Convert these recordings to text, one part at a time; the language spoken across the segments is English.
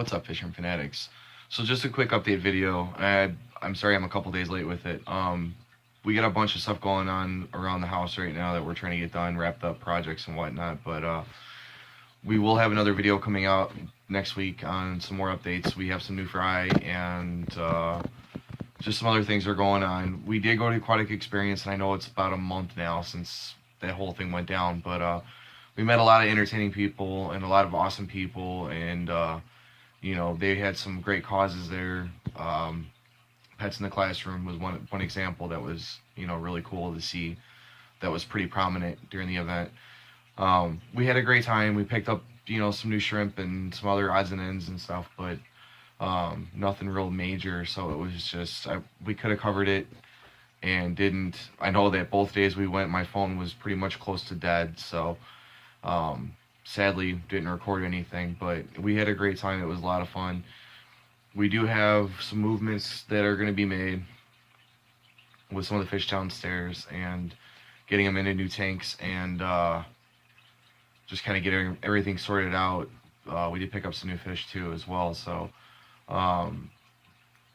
What's up, Fisherman Fanatics? So just a quick update video. I'm sorry I'm a couple days late with it. We got a bunch of stuff going on around the house right now that we're trying to get done, wrapped up projects and whatnot, but we will have another video coming out next week on some more updates. We have some new fry and just some other things are going on. We did go to Aquatic Experience, and I know it's about a month now since that whole thing went down, but we met a lot of entertaining people and a lot of awesome people, and you know, they had some great causes there. Pets in the Classroom was one example that was, you know, really cool to see. That was pretty prominent during the event. We had a great time. We picked up, you know, some new shrimp and some other odds and ends and stuff, but nothing real major. So it was just we could have covered it and didn't. I know that both days we went, my phone was pretty much close to dead. So sadly didn't record anything, but we had a great time. It was a lot of fun. We do have some movements that are going to be made with some of the fish downstairs and getting them into new tanks and just kind of getting everything sorted out. We did pick up some new fish too as well, so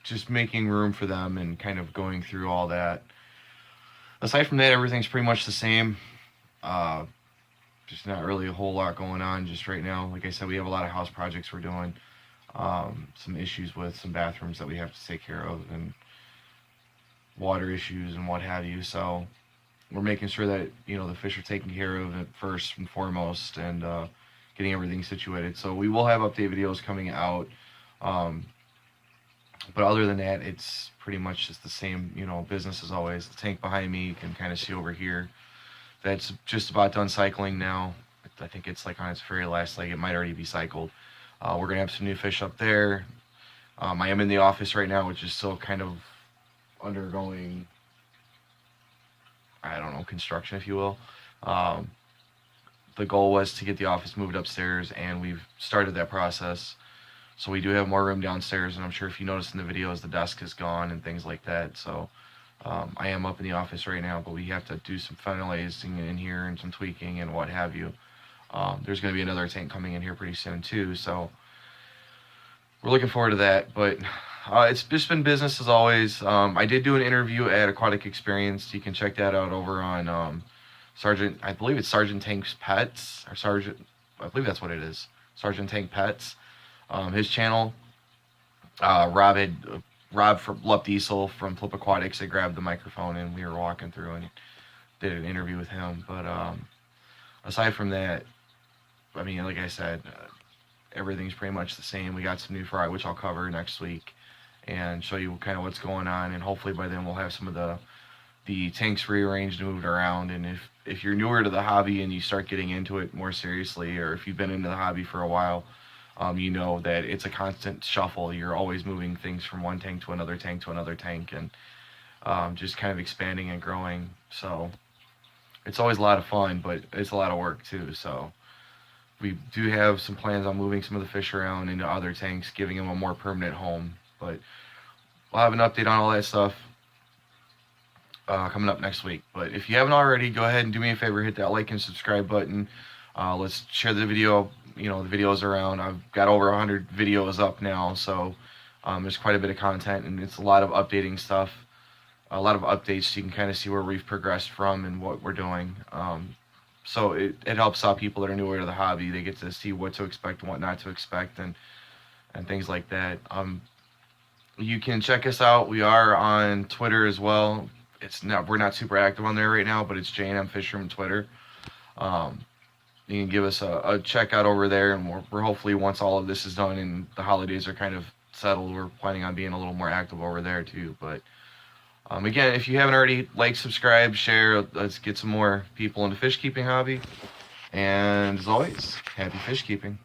just making room for them and kind of going through all that. Aside from that, everything's pretty much the same. Just not really a whole lot going on just right now. Like I said, we have a lot of house projects we're doing. Some issues with some bathrooms that we have to take care of and water issues and what have you. So we're making sure that, you know, the fish are taken care of at first and foremost, and getting everything situated. So we will have update videos coming out. But other than that, it's pretty much just the same, you know, business as always. The tank behind me, you can kind of see over here. That's just about done cycling now. I think it's like on its very last leg. It might already be cycled. We're going to have some new fish up there. I am in the office right now, which is still kind of undergoing, I don't know, construction, if you will. The goal was to get the office moved upstairs, and we've started that process. So we do have more room downstairs, and I'm sure if you notice in the videos, the desk is gone and things like that. So I am up in the office right now, but we have to do some finalizing in here and some tweaking and what have you. There's going to be another tank coming in here pretty soon too, so we're looking forward to that. But it's just been business as always. I did do an interview at Aquatic Experience. You can check that out over on Sergeant, I believe it's Sergeant Tank's Pets, or Sergeant, I believe that's what it is, Sergeant Tank Pets. His channel, Rob from Lup Diesel from Flip Aquatics, they grabbed the microphone and we were walking through and did an interview with him. But aside from that, I mean, like I said, everything's pretty much the same. We got some new fry, which I'll cover next week and show you kind of what's going on, and hopefully by then we'll have some of the tanks rearranged and moved around. And if you're newer to the hobby and you start getting into it more seriously, or if you've been into the hobby for a while, you know that it's a constant shuffle. You're always moving things from one tank to another tank to another tank, and just kind of expanding and growing. So it's always a lot of fun, but it's a lot of work too. So we do have some plans on moving some of the fish around into other tanks, giving them a more permanent home. But we'll have an update on all that stuff coming up next week. But if you haven't already, go ahead and do me a favor, hit that like and subscribe button. Let's share the video, you know, the videos around. I've got over 100 videos up now, so there's quite a bit of content, and it's a lot of updating stuff, a lot of updates, so you can kind of see where we've progressed from and what we're doing. So it helps out people that are newer to the hobby. They get to see what to expect and what not to expect, and things like that. You can check us out. We are on Twitter as well. We're not super active on there right now, but it's J&M Fisherman Twitter. You can give us a check out over there, and we're hopefully, once all of this is done and the holidays are kind of settled, we're planning on being a little more active over there too. But again, if you haven't already, like, subscribe, share. Let's get some more people into fish keeping hobby. And as always, happy fish keeping.